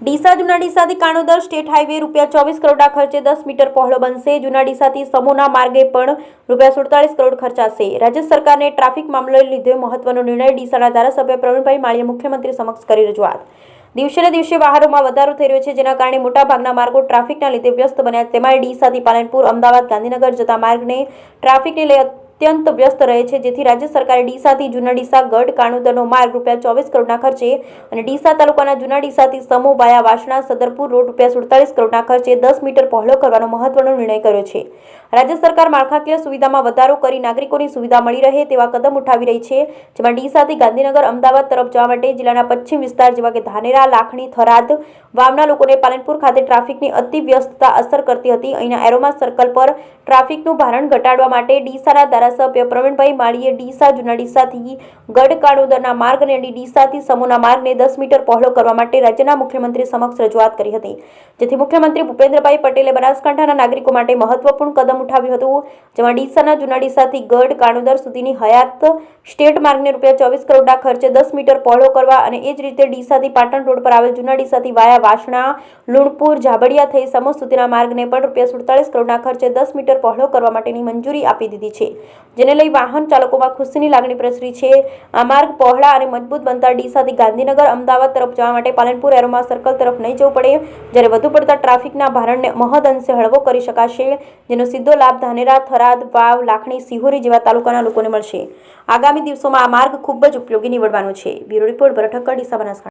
ડીસા જૂના ડીસાથી Kanodar state highway ₹24 કરોડના ખર્ચે 10 મીટર પહોળો બનશે। જૂના ડીસાથી સમૂહના માર્ગે પણ ₹47 કરોડ ખર્ચાશે। રાજ્ય સરકારને ટ્રાફિક મામલે લીધે મહત્વનો નિર્ણય। ડીસાના ધારાસભ્ય પ્રવીણભાઈ માળીએ મુખ્યમંત્રી સમક્ષ કરી રજૂઆત। દિવસે ને દિવસે વાહનોમાં વધારો થઈ રહ્યો છે, જેના કારણે મોટાભાગના માર્ગો ટ્રાફિકના લીધે વ્યસ્ત બન્યા। તેમાં ડીસાથી પાલનપુર, અમદાવાદ, ગાંધીનગર જતા માર્ગને ટ્રાફિકને લઈ અત્યંત વ્યસ્ત રહે છે, જેથી રાજ્ય સરકારે ડીસાથી જૂના ડીસા ગઢ કાણોદરનો માર્ગ ₹24 કરોડના ખર્ચે અને ડીસા તાલુકાના જૂના ડીસાથી સમૂહ વાયા વાસણા સદરપુર રોડ ₹47 કરોડના ખર્ચે 10 મીટર પહોળો કરવાનો મહત્વનો નિર્ણય કર્યો છે। રાજ્ય સરકાર માળખાકીય સુવિધામાં વધારો કરી નાગરિકોની સુવિધા મળી રહે તેવા કદમ ઉઠાવી રહી છે, જેમાં ડીસાથી ગાંધીનગર, અમદાવાદ તરફ જવા માટે જિલ્લાના પશ્ચિમ વિસ્તાર જેવા કે ધાનેરા, લાખણી, થરાદ, વાવના લોકોને પાલનપુર ખાતે ટ્રાફિકની અતિ વ્યસ્તતા અસર કરતી હતી। અહીંના એરોમા સર્કલ પર ટ્રાફિકનું ભારણ ઘટાડવા માટે ડીસાના ધારાસભ્ય પ્રવીણભાઈ માળીએ ડીસા જૂના ડીસાથી ગઢ કાણોદરના માર્ગ અને ડીસાથી સમૂહના માર્ગને 10 મીટર પહોળો કરવા માટે રાજ્યના મુખ્યમંત્રી સમક્ષ રજૂઆત કરી હતી, જેથી મુખ્યમંત્રી ભૂપેન્દ્રભાઈ પટેલે બનાસકાંઠાના નાગરિકો માટે મહત્વપૂર્ણ કદમ ઉઠાવ્યું હતું, જેમાં ડીસાના જૂના ડીસાથી ગઢ કાણોદર સુધીની હયાત સ્ટેટ માર્ગને ₹24 કરોડના ખર્ચે 10 મીટર પહોળો કરવા અને એ જ રીતે ડીસાથી પાટણ રોડ પર આવેલ જૂના ડીસાથી વાયા વાસણા, લુણપુર, ઝાબડિયા થઈ સમૂહ સુધીના માર્ગને પણ ₹47 કરોડના ખર્ચે 10 મીટર પહોળો કરવા માટેની મંજૂરી આપી દીધી છે, જેને લઈ વાહન ચાલકોમાં ખુશીની લાગણી પ્રસરી છે। આ માર્ગ પહોળા અને મજબૂત બનતા ડીસાથી ગાંધીનગર, અમદાવાદ તરફ જવા માટે પાલનપુર એરોમા સર્કલ તરફ નહીં જવું પડે, જ્યારે વધુ પડતા ટ્રાફિકના ભારણને મહદઅંશે હળવો કરી શકાશે, જેનો સીધો લાભ ધાનેરા, થરાદ, વાવ, લાખણી, સિહોરી જેવા તાલુકાના લોકોને મળશે। આગામી દિવસોમાં આ માર્ગ ખૂબ જ ઉપયોગી નીવડવાનો છે। બ્યુરો રિપોર્ટ, ભરત ઠક્કર, ડીસા, બનાસકાંઠા।